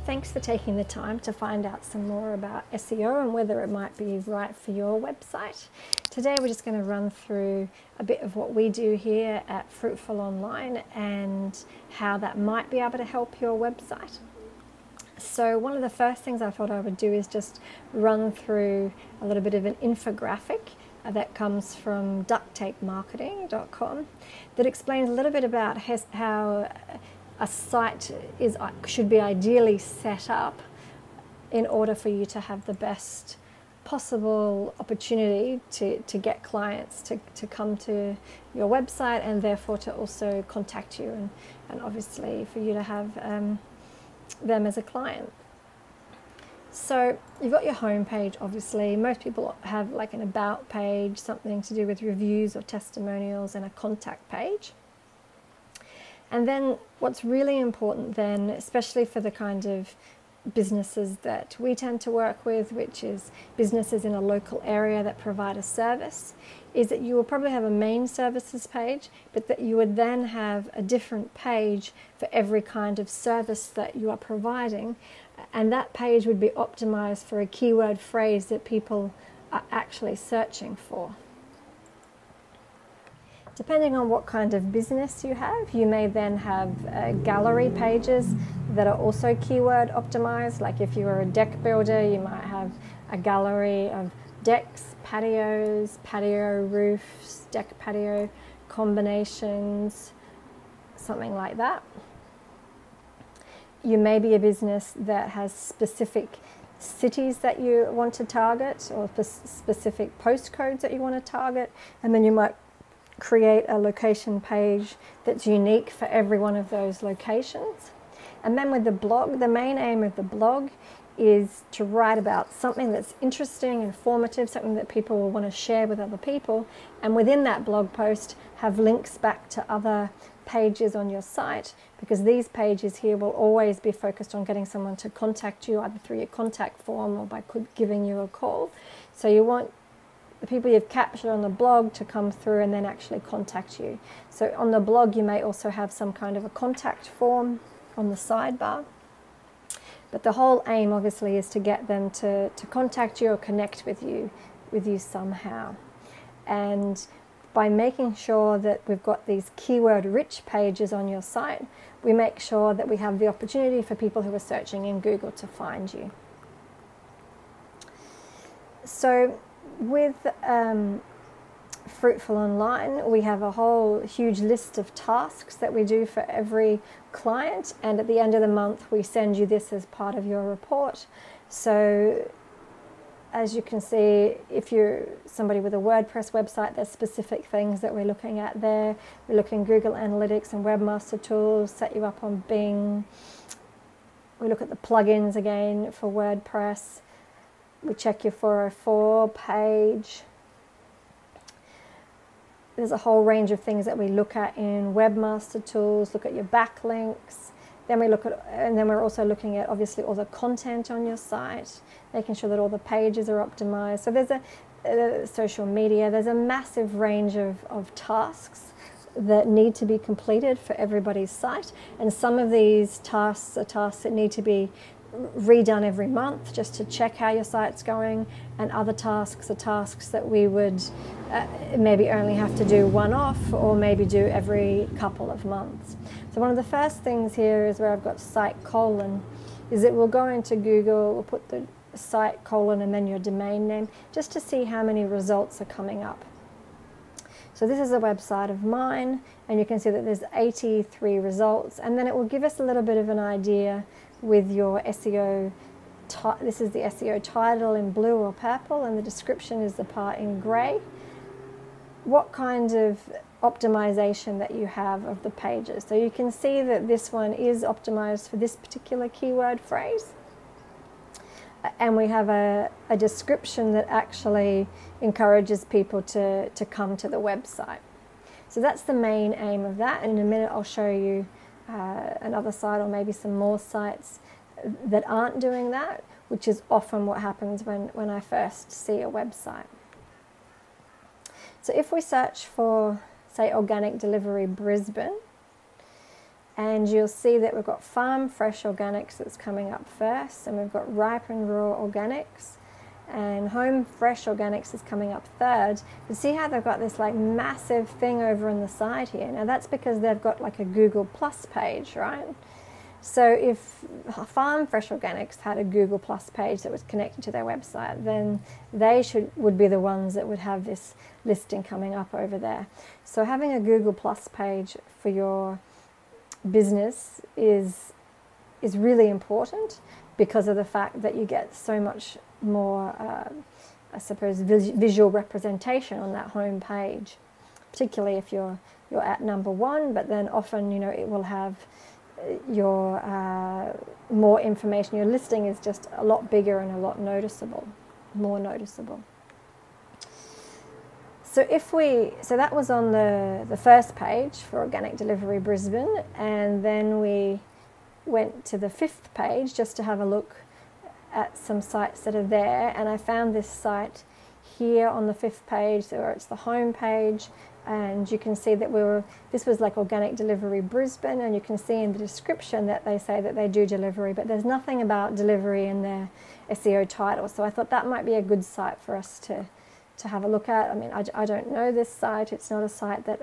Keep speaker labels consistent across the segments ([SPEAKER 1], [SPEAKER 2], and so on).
[SPEAKER 1] thanks for taking the time to find out some more about SEO and whether it might be right for your website. Today we're just going to run through a bit of what we do here at Fruitful Online and how that might be able to help your website. So one of the first things I thought I would do is just run through a little bit of an infographic that comes from ducttapemarketing.com that explains a little bit about how a site should be ideally set up in order for you to have the best possible opportunity to get clients to come to your website and therefore to also contact you and obviously for you to have them as a client. So you've got your home page, obviously. Most people have like an about page, something to do with reviews or testimonials, and a contact page. And then what's really important then, especially for the kind of businesses that we tend to work with, which is businesses in a local area that provide a service, is that you will probably have a main services page, but that you would then have a different page for every kind of service that you are providing. And that page would be optimized for a keyword phrase that people are actually searching for. Depending on what kind of business you have, you may then have gallery pages that are also keyword optimized. Like if you are a deck builder, you might have a gallery of decks, patios, patio roofs, deck patio combinations, something like that. You may be a business that has specific cities that you want to target or specific postcodes that you want to target, and then you might create a location page that's unique for every one of those locations. And then with the blog, the main aim of the blog is to write about something that's interesting, informative, something that people will want to share with other people, and within that blog post have links back to other pages on your site, because these pages here will always be focused on getting someone to contact you either through your contact form or by giving you a call. So you want the people you've captured on the blog to come through and then actually contact you. So on the blog you may also have some kind of a contact form on the sidebar. But the whole aim obviously is to get them to contact you or connect with you somehow. And by making sure that we've got these keyword-rich pages on your site, we make sure that we have the opportunity for people who are searching in Google to find you. So with Fruitful Online, we have a whole huge list of tasks that we do for every client, and at the end of the month we send you this as part of your report. So as you can see, if you're somebody with a WordPress website, there's specific things that we're looking at there. We look in Google Analytics and Webmaster Tools, set you up on Bing. We look at the plugins again for WordPress. We check your 404 page. There's a whole range of things that we look at in Webmaster Tools, look at your backlinks. Then we look at, and then we're also looking at obviously all the content on your site, making sure that all the pages are optimized. So there's a social media, there's a massive range of tasks that need to be completed for everybody's site. And some of these tasks are tasks that need to be redone every month just to check how your site's going, and other tasks are tasks that we would maybe only have to do one-off or maybe do every couple of months. So one of the first things here is where I've got site colon, is that we'll go into Google, we'll put the site colon and then your domain name just to see how many results are coming up. So this is a website of mine, and you can see that there's 83 results, and then it will give us a little bit of an idea with your SEO. This is the SEO title in blue or purple, and the description is the part in grey. What kind of optimization that you have of the pages. So you can see that this one is optimized for this particular keyword phrase. And we have a description that actually encourages people to come to the website. So that's the main aim of that, and in a minute I'll show you another site or maybe some more sites that aren't doing that, which is often what happens when I first see a website. So if we search for, say, organic delivery Brisbane, And you'll see that we've got farm fresh organics that's coming up first, and we've got ripe and raw organics, and home fresh organics is coming up third. You see how they've got this like massive thing over on the side here? Now that's because they've got like a Google Plus page, right? So if farm fresh organics had a Google Plus page that was connected to their website, then they would be the ones that would have this listing coming up over there. So having a Google Plus page for your business is really important, because of the fact that you get so much more, I suppose, visual representation on that home page, particularly if you're at number one. But then often, you know, it will have your more information. Your listing is just a lot bigger and a lot more noticeable. So that was on the first page for Organic Delivery Brisbane, and then we went to the 5th page just to have a look at some sites that are there, and I found this site here on the 5th page, where it's the home page, and you can see that this was like Organic Delivery Brisbane, and you can see in the description that they say that they do delivery, but there's nothing about delivery in their SEO title. So I thought that might be a good site for us to have a look at. I mean, I don't know this site. It's not a site that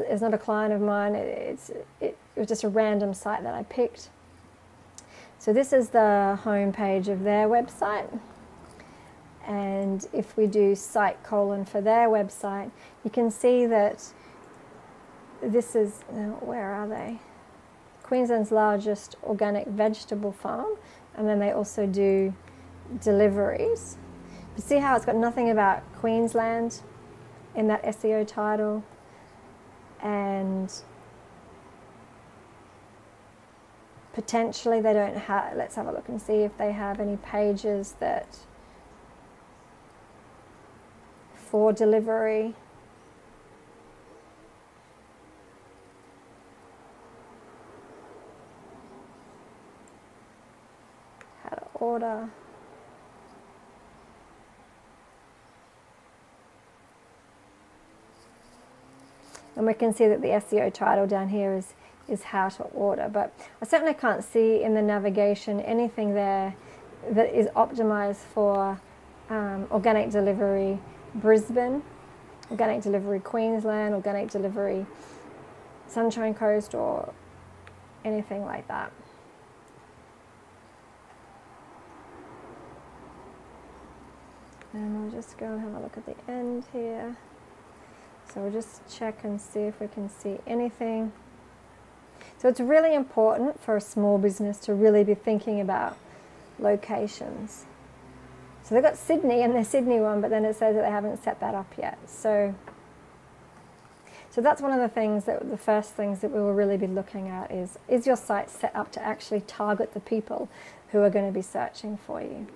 [SPEAKER 1] is not a client of mine. It was just a random site that I picked. So this is the home page of their website. And if we do site : for their website, you can see that this is, where are they? Queensland's largest organic vegetable farm. And then they also do deliveries. You see how it's got nothing about Queensland in that SEO title, and potentially they don't have, let's have a look and see if they have any pages that for delivery. How to order. And we can see that the SEO title down here is how to order. But I certainly can't see in the navigation anything there that is optimized for Organic Delivery Brisbane, Organic Delivery Queensland, Organic Delivery Sunshine Coast, or anything like that. And we'll just go and have a look at the end here. So we'll just check and see if we can see anything. So it's really important for a small business to really be thinking about locations. So they've got Sydney and their Sydney one, but then it says that they haven't set that up yet. So that's one of the first things that we will really be looking at is your site set up to actually target the people who are going to be searching for you.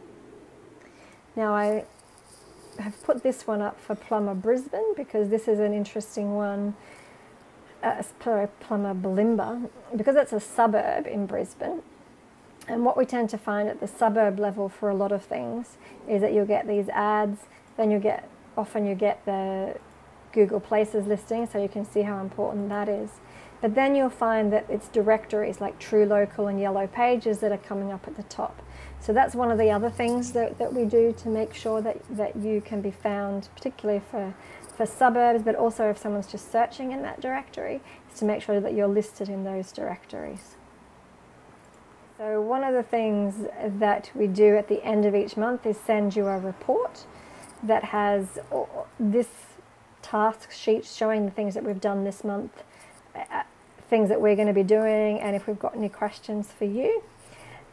[SPEAKER 1] Now I have put this one up for Plummer Brisbane because this is an interesting one. Plummer Bulimba, because it's a suburb in Brisbane. And what we tend to find at the suburb level for a lot of things is that you'll get these ads, then often you get the Google Places listing, so you can see how important that is. But then you'll find that it's directories like True Local and Yellow Pages that are coming up at the top. So that's one of the other things that we do to make sure that you can be found, particularly for suburbs, but also if someone's just searching in that directory, is to make sure that you're listed in those directories. So one of the things that we do at the end of each month is send you a report that has this task sheet showing the things that we've done this month, things that we're going to be doing, and if we've got any questions for you.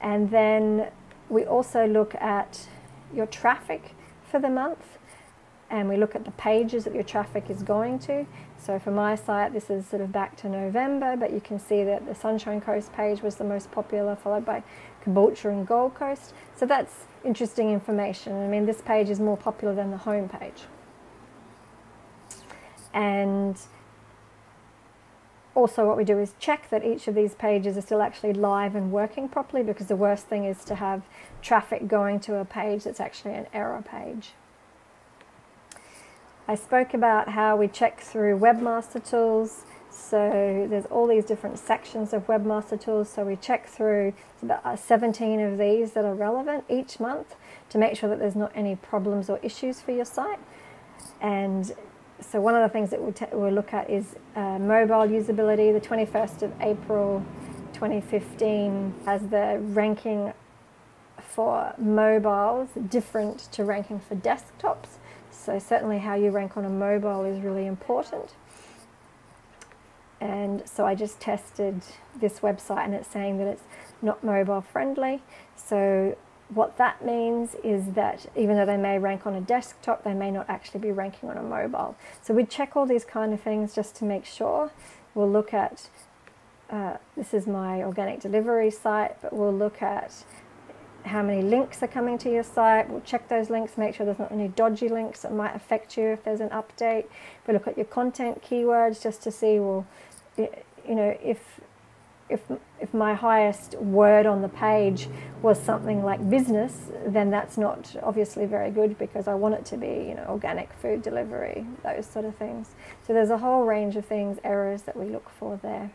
[SPEAKER 1] And then we also look at your traffic for the month, and we look at the pages that your traffic is going to. So for my site, this is sort of back to November, but you can see that the Sunshine Coast page was the most popular, followed by Caboolture and Gold Coast. So that's interesting information. I mean, this page is more popular than the home page. And also what we do is check that each of these pages are still actually live and working properly, because the worst thing is to have traffic going to a page that's actually an error page. I spoke about how we check through Webmaster Tools. So there's all these different sections of Webmaster Tools. So we check through about 17 of these that are relevant each month to make sure that there's not any problems or issues for your site. And so one of the things that we'll look at is mobile usability. The 21st of April 2015 has the ranking for mobiles different to ranking for desktops. So certainly how you rank on a mobile is really important. And so I just tested this website and it's saying that it's not mobile friendly. So what that means is that even though they may rank on a desktop, they may not actually be ranking on a mobile. So we check all these kind of things just to make sure. We'll look at, this is my organic delivery site, but we'll look at how many links are coming to your site. We'll check those links, make sure there's not any dodgy links that might affect you if there's an update. We'll look at your content keywords just to see, well, you know, if my highest word on the page was something like business, then that's not obviously very good, because I want it to be, you know, organic food delivery, those sort of things. So there's a whole range of things, errors that we look for there.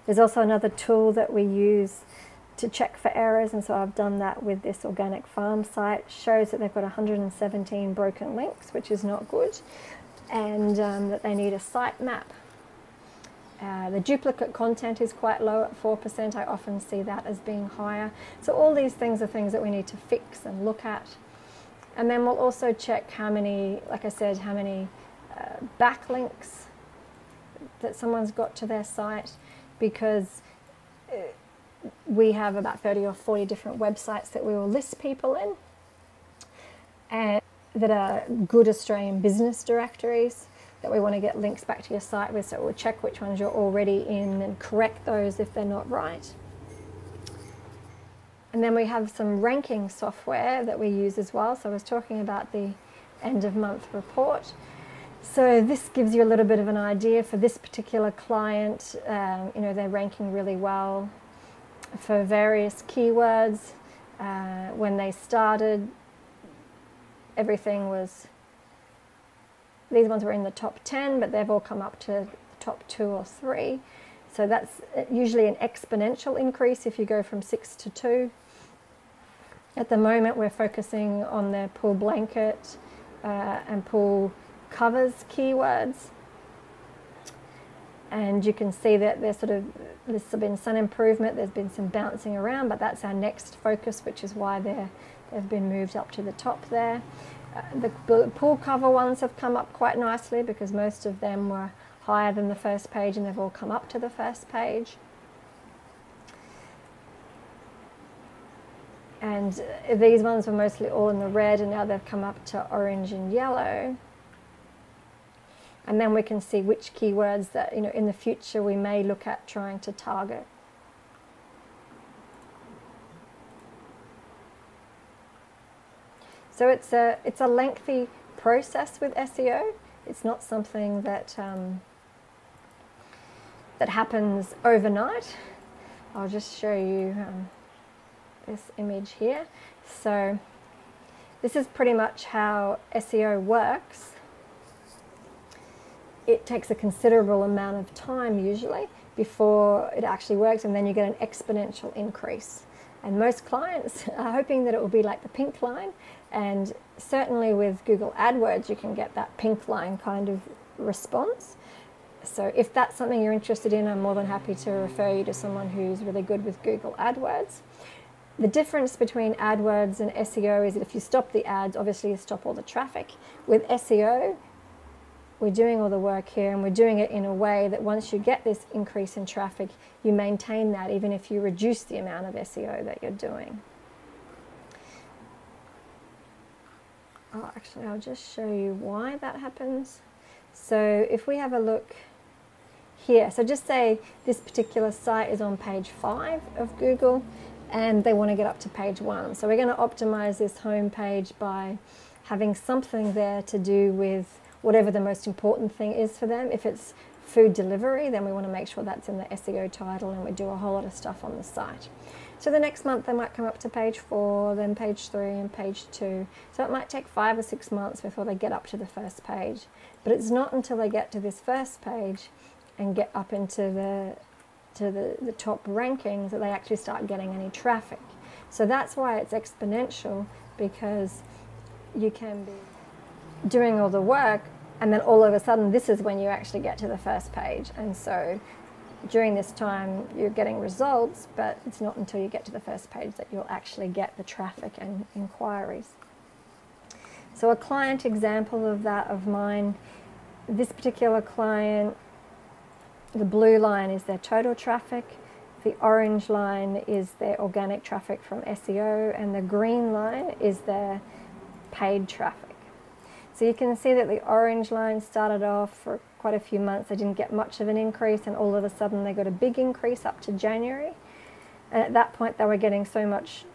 [SPEAKER 1] There's also another tool that we use to check for errors, and so I've done that with this organic farm site. Shows that they've got 117 broken links, which is not good, and that they need a sitemap. The duplicate content is quite low at 4%. I often see that as being higher. So all these things are things that we need to fix and look at. And then we'll also check how many, like I said, how many backlinks that someone's got to their site, because we have about 30 or 40 different websites that we will list people in, and that are good Australian business directories that we want to get links back to your site with. So we'll check which ones you're already in and correct those if they're not right. And then we have some ranking software that we use as well. So I was talking about the end of month report. So this gives you a little bit of an idea for this particular client. You know, they're ranking really well for various keywords. When they started, everything was, these ones were in the top 10, but they've all come up to the top 2 or 3. So that's usually an exponential increase if you go from 6 to 2. At the moment, we're focusing on the pool blanket and pool covers keywords. And you can see that there's there's been some improvement, there's been some bouncing around, but that's our next focus, which is why they've been moved up to the top there. The pool cover ones have come up quite nicely because most of them were higher than the first page and they've all come up to the first page. And these ones were mostly all in the red, and now they've come up to orange and yellow. And then we can see which keywords that, you know, in the future we may look at trying to target. So it's a lengthy process with SEO. It's not something that that happens overnight. I'll just show you this image here. So this is pretty much how SEO works. It takes a considerable amount of time usually before it actually works, and then you get an exponential increase. And most clients are hoping that it will be like the pink line, and certainly with Google AdWords you can get that pink line kind of response. So if that's something you're interested in, I'm more than happy to refer you to someone who's really good with Google AdWords. The difference between AdWords and SEO is that if you stop the ads, obviously you stop all the traffic. With SEO, we're doing all the work here, and we're doing it in a way that once you get this increase in traffic, you maintain that even if you reduce the amount of SEO that you're doing. Oh, actually, I'll just show you why that happens. So if we have a look here, so just say this particular site is on page 5 of Google and they want to get up to page 1. So we're going to optimize this home page by having something there to do with whatever the most important thing is for them. If it's food delivery, then we want to make sure that's in the SEO title, and we do a whole lot of stuff on the site. So the next month they might come up to page 4, then page 3 and page 2. So it might take 5 or 6 months before they get up to the first page. But it's not until they get to this first page and get up into the top rankings, that they actually start getting any traffic. So that's why it's exponential, because you can be doing all the work and then all of a sudden this is when you actually get to the first page. And so during this time you're getting results, but it's not until you get to the first page that you'll actually get the traffic and inquiries. So a client example of that of mine, this particular client, the blue line is their total traffic, the orange line is their organic traffic from SEO, and the green line is their paid traffic. So you can see that the orange line started off for quite a few months. They didn't get much of an increase, and all of a sudden they got a big increase up to January. And at that point they were getting so much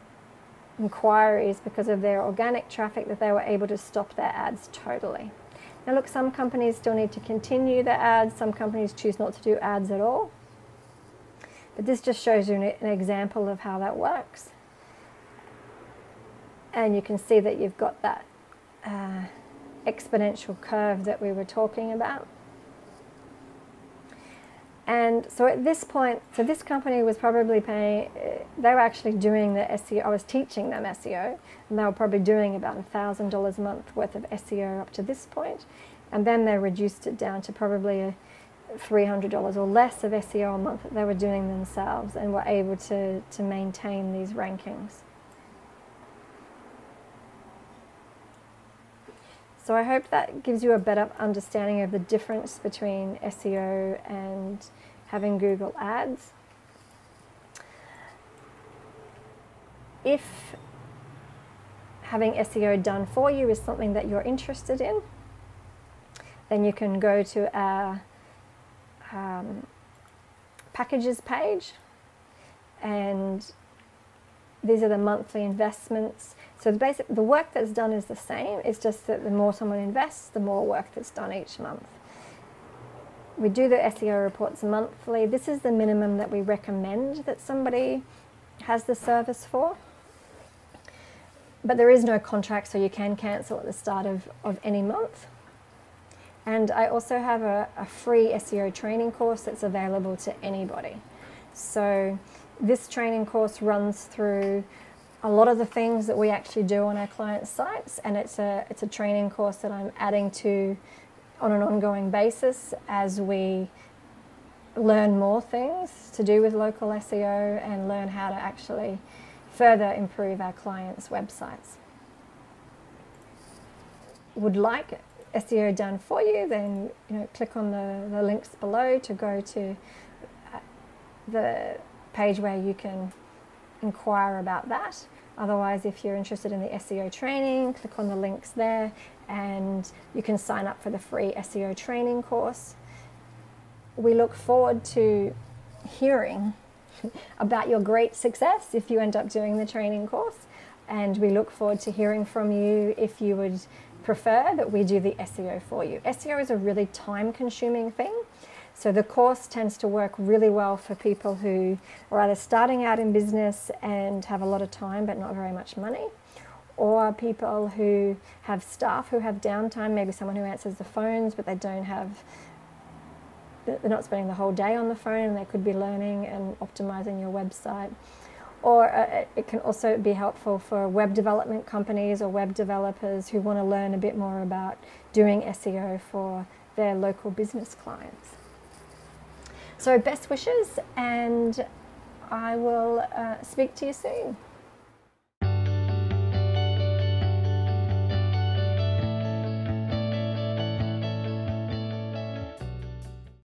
[SPEAKER 1] inquiries because of their organic traffic that they were able to stop their ads totally. Now look, some companies still need to continue their ads, some companies choose not to do ads at all. But this just shows you an example of how that works. And you can see that you've got that exponential curve that we were talking about. And so at this point, so this company was probably paying, they were actually doing the SEO, I was teaching them SEO, and they were probably doing about $1,000 a month worth of SEO up to this point. And then they reduced it down to probably $300 or less of SEO a month that they were doing themselves, and were able to maintain these rankings. So I hope that gives you a better understanding of the difference between SEO and having Google Ads. If having SEO done for you is something that you're interested in, then you can go to our packages page, and these are the monthly investments. So the work that's done is the same, it's just that the more someone invests, the more work that's done each month. We do the SEO reports monthly. This is the minimum that we recommend that somebody has the service for. But there is no contract, so you can cancel at the start of any month. And I also have a free SEO training course that's available to anybody. So this training course runs through a lot of the things that we actually do on our clients' sites, and it's a training course that I'm adding to on an ongoing basis as we learn more things to do with local SEO and learn how to actually further improve our clients' websites. Would like SEO done for you, then click on the links below to go to the page where you can inquire about that. Otherwise, if you're interested in the SEO training, click on the links there and you can sign up for the free SEO training course. We look forward to hearing about your great success if you end up doing the training course, and we look forward to hearing from you if you would prefer that we do the SEO for you. SEO is a really time-consuming thing. So the course tends to work really well for people who are either starting out in business and have a lot of time but not very much money, or people who have staff who have downtime, maybe someone who answers the phones but they're not spending the whole day on the phone and they could be learning and optimizing your website. Or it can also be helpful for web development companies or web developers who want to learn a bit more about doing SEO for their local business clients. So best wishes, and I will speak to you soon.